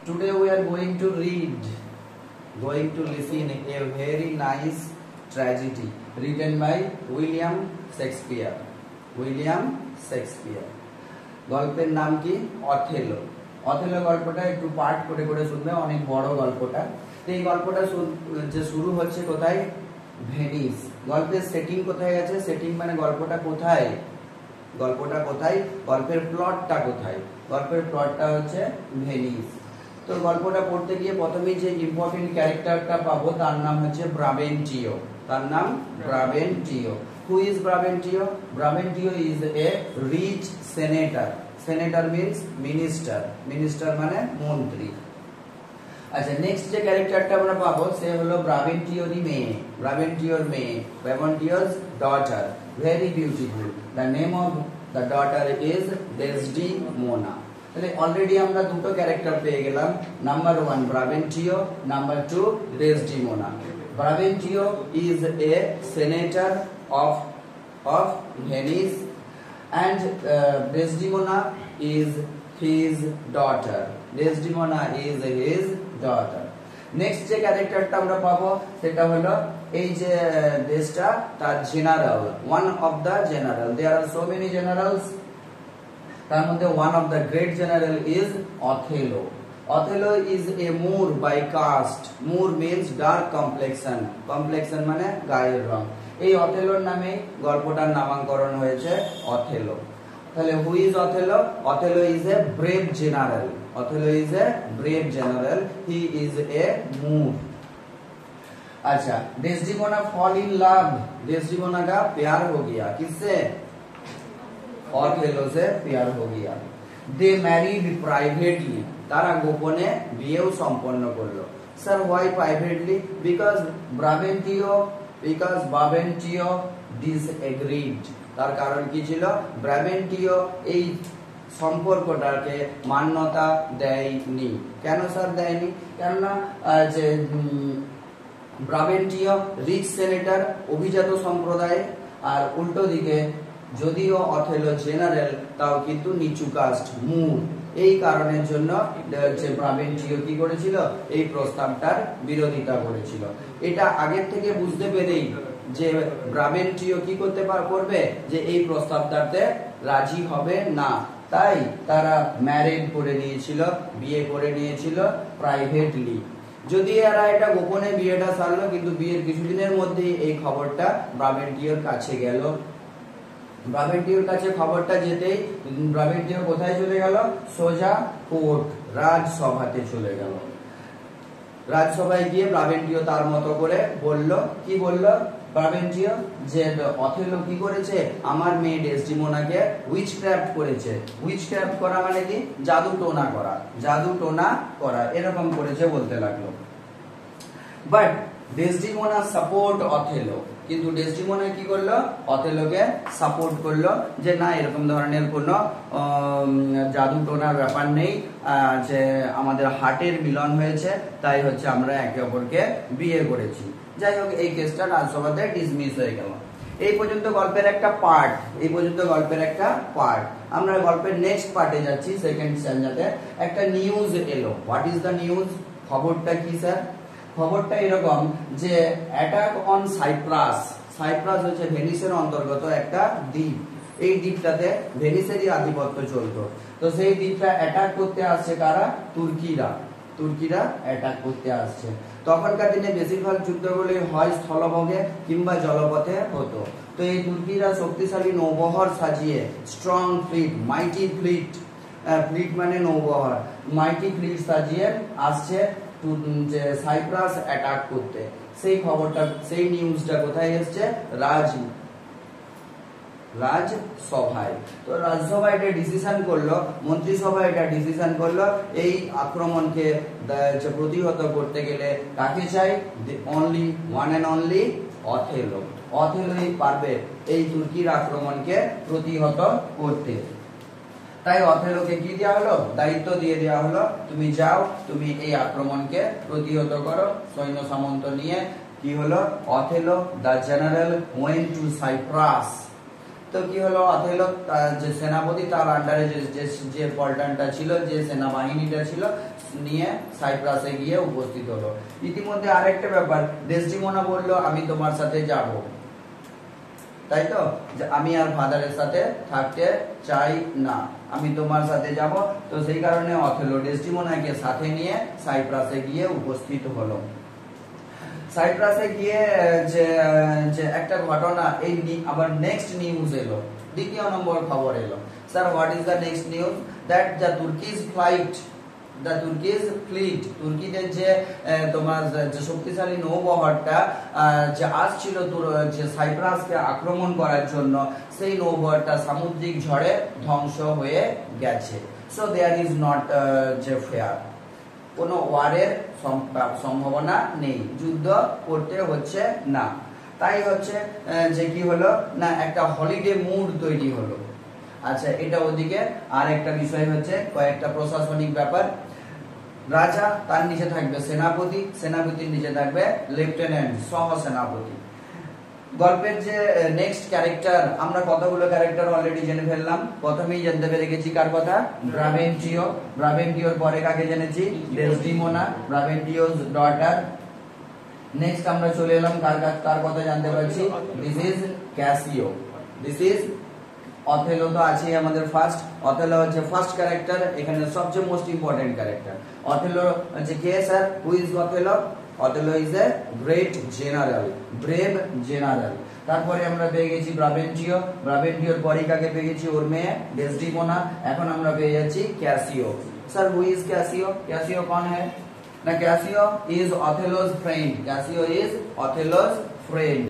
Today we are going to listen a very nice tragedy written by William Shakespeare. গল্পের নাম কি? Othello. Othello গল্পটা একটু পাঠ করে করে শুনবে, অনেক বড় গল্পটা। তো এই গল্পটা যে শুরু হচ্ছে কোথায়? ভেনিস। গল্পের সেটিং কোথায় আছে? সেটিং মানে গল্পটা কোথায়, গল্পের প্লটটা কোথায়? গল্পের প্লটটা হচ্ছে ভেনিস। তো গল্পটা পড়তে গিয়ে প্রথমেই যে ইম্পর্টেন্ট ক্যারেক্টারটা পাবো তার নাম হচ্ছে ব্রাবেন্টিও। Who is Brabantio? Brabantio is a rich senator. Senator means minister. Minister মানে মন্ত্রী। আচ্ছা, নেক্সট যে ক্যারেক্টারটা আমরা পাবো সে হলো ব্রাবেন্টিওর মেয়ে। Brabantio's daughter, very beautiful. The name of the daughter is Desdemona. তাহলে অলরেডি আমরা দুটো ক্যারেক্টার পেয়ে গেলাম। Number 1 Brabantio, number 2 Desdemona. Brabantio is a senator of Venice and Desdemona is his daughter. Next যে ক্যারেক্টারটা আমরা পাবো সেটা হলো এই যে দেশটা তার general, one of the general. There are so many generals, তার মধ্যে one of the great general is Othello. Othello is a Moor by caste. Moor means dark complexion. Complexion মানে গায়ের রং। এই অথেলোর নামে গল্পটার নামকরণ হয়েছে অথেলো। তাহলে who is Othello? Othello is a brave general. He is a Moor. अच्छा, Desdemona fall in love. Desdemona का प्यार हो गया किससे? Othello से प्यार हो गया। They married privately. তারা গোপনে বিয়েও সম্পন্ন করলো। Sir why privately? Because Brabantio disagreed. তার কারণ কি ছিল? ব্রাবেন্টিও এই সম্পর্কটাকে মান্যতা দেয়নি। কেন স্যার দেয়নি? কেননা যে ব্রাবেন্টিও রিচ সেনেটর, অভিজাত সম্প্রদায়, আর উল্টো দিকে যদিও অথেলো জেনারেল তাও কিন্তু নিচু কাস্ট, মুর। এই কারণের জন্য যে ব্রাবেন্টিও কি করেছিল? এই প্রস্তাবটার বিরোধিতা করেছিল। এটা আগের থেকে বুঝতে পেরেই যে ব্রাবেন্টিও কি করবে যে এই প্রস্তাবটাতে রাজি হবে না, তাই তারা ম্যারেজ করে নিয়েছিল, বিয়ে করে নিয়েছিল প্রাইভেটলি। যদি এরা এটা গোপনে বিয়েটা সারলো, কিন্তু বিয়ের কিছুদিনের মধ্যেই এই খবরটা ব্রাবেন্টিওর কাছে গেল। ব্রাবেন্টিওর কাছে খবরটা যেতেই ব্রাবেন্টিও কোথায় চলে গেল? সোজা কোর্ট, রাজসভাতে চলে গেল। রাজসভায় গিয়ে ব্রাবেন্টিও তার মতো করে বলল। কি বলল ব্রাবেন্টিও? যে অথেলো কি করেছে? আমার মেয়ে ডেসডিমোনাকে উইচক্রাফট করেছে। উইচক্রাফট করা মানে কি? জাদু টোনা করা এরকম করেছে বলতে লাগলো। বাট ডেসডিমোনা সাপোর্ট অথেলো, কিন্তু ডেসডিমোনা কি করলো? অথেলোকে সাপোর্ট করলো যে না, এরকম ধরনের কোনো জাদু টোনার ব্যাপার নেই, যে আমাদের হার্টের মিলন হয়েছে, তাই হচ্ছে আমরা একে অপরকে বিয়ে করেছি। যাই হোক, এই কেসটা রাজসভাতে ডিসমিস হয়ে গেল। এই পর্যন্ত গল্পের একটা পার্ট। আমরা গল্পের নেক্সট পার্টে যাচ্ছি, সেকেন্ড স্ট্যান্ডাতে। একটা নিউজ এলো। What is the news? খবরটা কি স্যার? খবরটা এরকম যে অ্যাটাক অন সাইপ্রাস হচ্ছে ভেনিসের অন্তর্গত একটা দ্বীপ। এই দ্বীপটাতে ভেনিসেরই আধিপত্য চলতো। তো সেই দ্বীপটা অ্যাটাক করতে আসছে কারা? তুর্কিরা অ্যাটাক করতে আসছে। তখনকার দিনে বেশিরভাগ যুদ্ধগুলি হয় স্থলভাগে কিংবা জলপথে হতো। তো এই তুর্কিরা শক্তিশালী নৌবহর সাজিয়ে, স্ট্রং ফ্লিট, মাইটি ফ্লিট মানে নৌবহর, মাইটি ফ্লিট সাজিয়ে আসছে যে সাইপ্রাস অ্যাটাক করতে। সেই খবরটা, সেই নিউজটা কোথায় এসছে? রাজসভায়। তো রাজসভায় এটা ডিসিশন করলো, মন্ত্রিসভায় এটা ডিসিশন করলো, এই আক্রমণকে প্রতিহত করতে গেলে কাকে চাই? Only one and only Othello. অথেলোই পারবে এই তুর্কির আক্রমণকে প্রতিহত করতে। তাই অথেলোকে কি দেওয়া হলো? দায়িত্ব দিয়ে দেওয়া হলো, তুমি যাও, তুমি এই আক্রমণকে প্রতিহত করো সৈন্য সামন্ত নিয়ে। কি হলো? Othello the general went to Cyprus. তো কি হলো? অথেলো যে সেনাপতি, তার আন্ডারে যে পল্টনটা ছিল, যে সেনাবাহিনীটা ছিল, নিয়ে সাইপ্রাসে গিয়ে উপস্থিত হলো। ইতিমধ্যে আরেকটা ব্যাপার, ডেসডিমোনা বলল আমি তোমার সাথে যাব, তাই তো, যে আমি আর ফাদারের সাথে থাকতে চাই না, আমি তোমার সাথে যাব। তো সেই কারণে অথেলো ডেসডিমোনাকে সাথে নিয়ে সাইপ্রাসে গিয়ে উপস্থিত হলো। সাইপ্রাসে গিয়ে যে একটা ঘটনা, এই আবার নেক্সট নিউজ এলো, দ্বিতীয় নম্বর খবর এলো। Sir what is the next news? That the Turkish fleet, তুর্কিদের যে তোমার যে শক্তিশালী নৌবহরটা যে আসছিল যে সাইপ্রাসকে আক্রমণ করার জন্য, সেই নৌবহরটা সামুদ্রিক ঝড়ে ধ্বংস হয়ে গেছে। সো দেয়ার ইজ নট যে ফেয়ার, কোনো ওয়ারের সম্ভাবনা নেই, যুদ্ধ করতে হচ্ছে না। তাই হচ্ছে যে কি হলো না, একটা হলিডে মুড তৈরি হলো। আচ্ছা, এটা ওদিকে। আর একটা বিষয় হচ্ছে কয়েকটা প্রশাসনিক ব্যাপার, রাজা তার নিচে থাকবে সেনাপতি, সেনাপতির নিচে থাকবে লেফটেন্যান্ট, সহ সেনাপতি। গল্পের যে নেক্সট ক্যারেক্টার, আমরা কতগুলো ক্যারেক্টার অলরেডি জেনে ফেললাম। প্রথমেই জানতে পেরে গেছি কার কথা, ব্রাবেন্টিও। ব্রাবেন্টিওর পরে কাকে জেনেছি, ডেসডিমোনা, ব্রাবেন্টিওর ডটার। নেক্সট আমরা চলে এলাম কার কথা জানতে পারছি, this is Cassio. This is Othello তো আছে আমাদের ফার্স্ট, অথেলো হচ্ছে ফার্স্ট ক্যারেক্টার, এখানে সবচেয়ে মোস্ট ইম্পর্টেন্ট ক্যারেক্টার। অথেলো হচ্ছে কে sir? Who is Othello? Othello is a great general, brave general. তারপরে আমরা পেয়ে গেছি ব্রাবেন্টিও, ব্রাবেন্টিওর পরে কাকে পেয়ে গেছি, ওর মেয়ে ডেসডিমোনা। এখন আমরা পেয়ে যাচ্ছি Cassio. Sir who is Cassio? Cassio कौन है না? Cassio is Othello's friend, Cassio is Othello's friend.